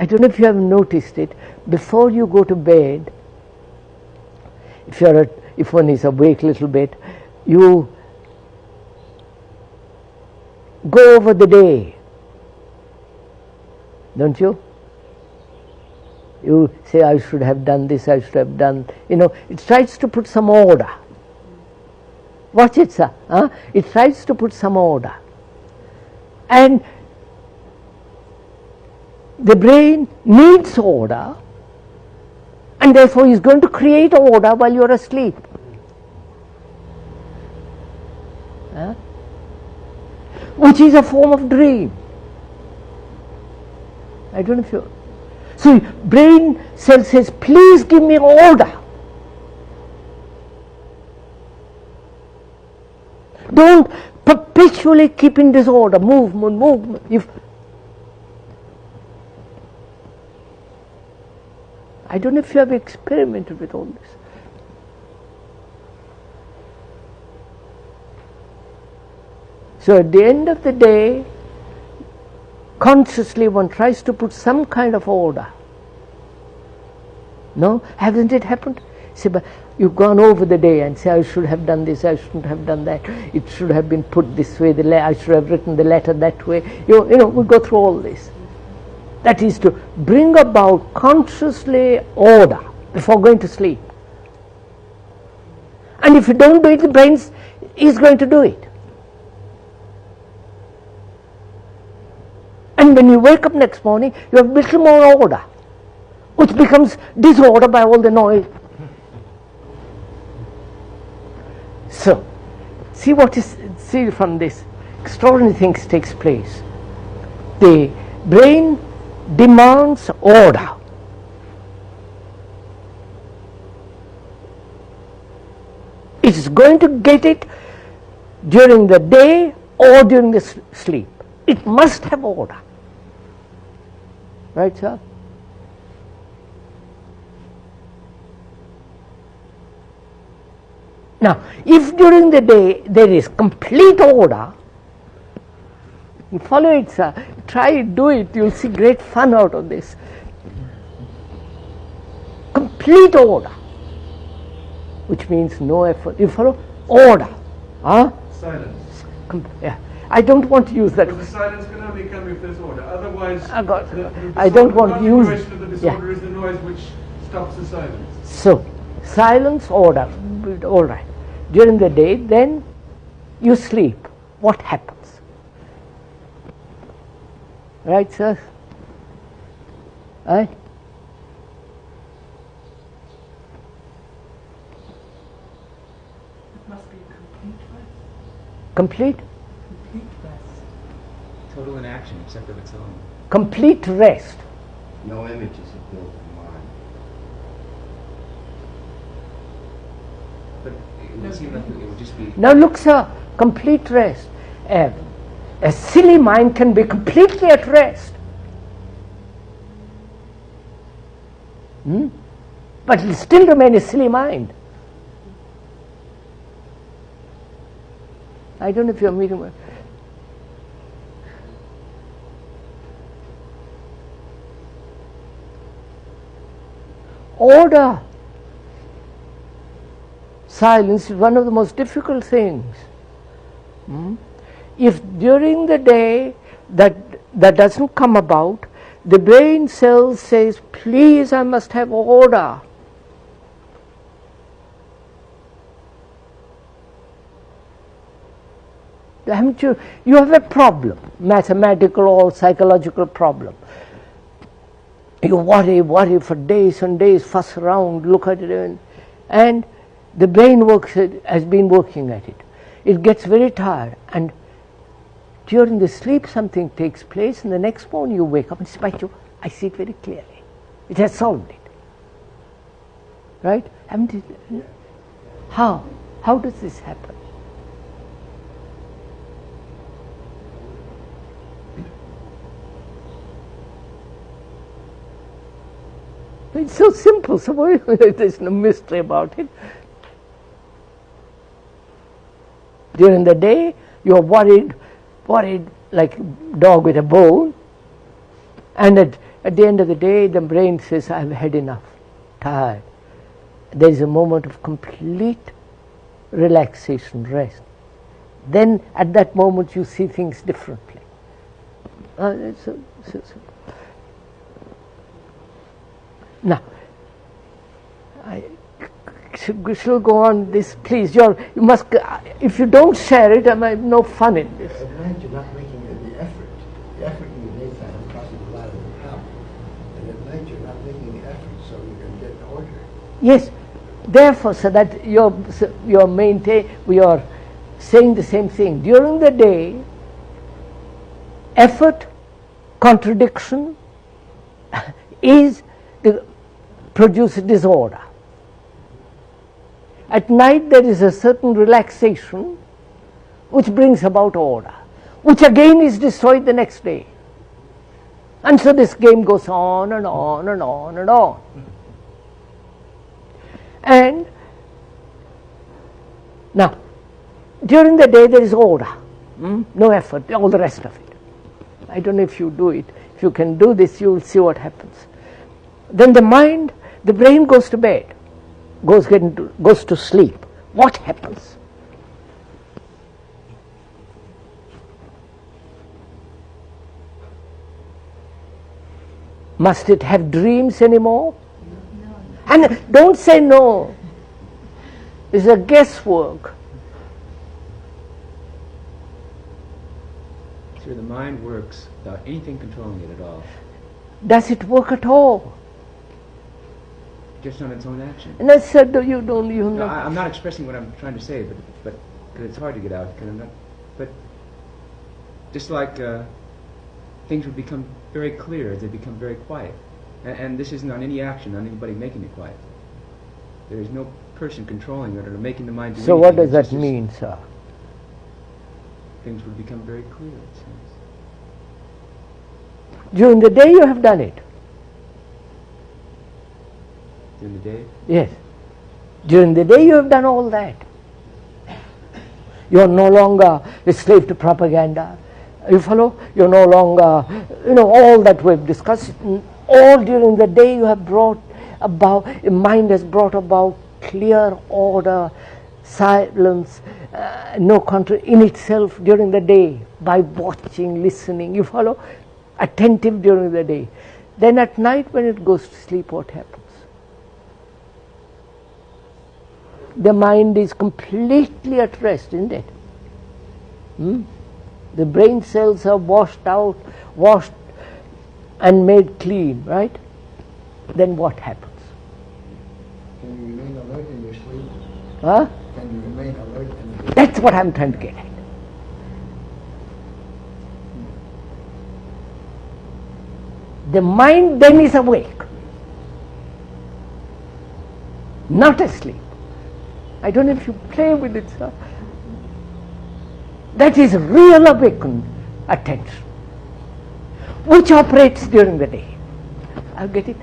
I don't know if you have noticed it, before you go to bed, if one is awake a little bit, you go over the day, don't you? You say, I should have done this, I should have done, it tries to put some order. Watch it, sir. It tries to put some order. And the brain needs order, and therefore is going to create order while you are asleep. Which is a form of dream. I don't know if you... So brain cell says, please give me order. Don't perpetually keep in disorder, movement. I don't know if you have experimented with all this. So at the end of the day, consciously one tries to put some kind of order. No? Hasn't it happened? Say, but you've gone over the day and say, I should have done this, I shouldn't have done that, it should have been put this way, I should have written the letter that way. We go through all this. That is to bring about consciously order before going to sleep. And if you don't do it, the brain is going to do it. And when you wake up next morning, you have a little more order, which becomes disorder by all the noise. So, see from this, extraordinary things takes place. The brain demands order. It is going to get it during the day or during the sleep. It must have order. Right, sir? Now, if during the day there is complete order, you follow it, sir. Try it, do it. You'll see great fun out of this. Complete order, which means no effort. You follow? Order. Silence. Yeah. I don't want to use that. But the silence can only come if there's order. Otherwise, I don't want to use. The of the disorder is the noise which stops the silence. So, silence, order. All right. During the day, then you sleep. What happens? Right, sir? Right? It must be complete rest. Complete? Complete rest. Total inaction except of its own. Complete rest. No images are built in mind. But it would seem like it would just be... Now look, sir, complete rest. A silly mind can be completely at rest. But it will still remain a silly mind. I don't know if you're meeting with... Order. Silence is one of the most difficult things. If during the day that doesn't come about, the brain cell says, please, I must have order. Haven't you? You have a problem, mathematical or psychological problem. You worry for days and days, fuss around, look at it, and the brain has been working at it. It gets very tired, and during the sleep something takes place, and the next morning you wake up and despite you, I see it very clearly. It has solved it. Right? Haven't it? How? How does this happen? It's so simple, so there's no mystery about it. During the day, you're worried like a dog with a bone, and at At the end of the day, the brain says, I've had enough, tired. There is a moment of complete relaxation, rest. Then at that moment you see things differently. Now, I shall go on this, please. You must. If you don't share it, I have no fun in this. At night you're not making the effort. The effort in the daytime is causing a lot of the problem. And at night you're not making the effort, so you can get order. Yes. Therefore, so that we are saying the same thing. During the day, effort, contradiction produces disorder. At night there is a certain relaxation which brings about order, which again is destroyed the next day. And so this game goes on and on and on and on. And now, during the day there is order, no effort, all the rest of it. I don't know if you do it. If you can do this, you will see what happens. Then the brain goes to bed, goes to sleep. What happens? Must it have dreams anymore? And don't say no. It's a guesswork. So the mind works without anything controlling it at all. Does it work at all? Just on its own action. And I said, you don't. No, I'm not expressing what I'm trying to say, but because it's hard to get out. Because I'm not. But just like things would become very clear as they become very quiet, and this isn't on any action, on anybody making it quiet. There is no person controlling it or making the mind do So anything. what does that mean, sir? Things would become very clear, it seems. During the day you have done it. During the day? Yes. During the day you have done all that. You are no longer a slave to propaganda. You follow? You are no longer, all that we have discussed. All during the day you have brought about, your mind has brought about clear order, silence, no control in itself during the day by watching, listening. You follow? Attentive during the day. Then at night when it goes to sleep, what happens? The mind is completely at rest, isn't it? The brain cells are washed and made clean, right? Then what happens? Can you remain alert in your sleep? Huh? Can you remain alert in your sleep? That's what I'm trying to get at. The mind then is awake, not asleep. I don't know if you play with it, sir. That is real awakened attention, which operates during the day. I get it.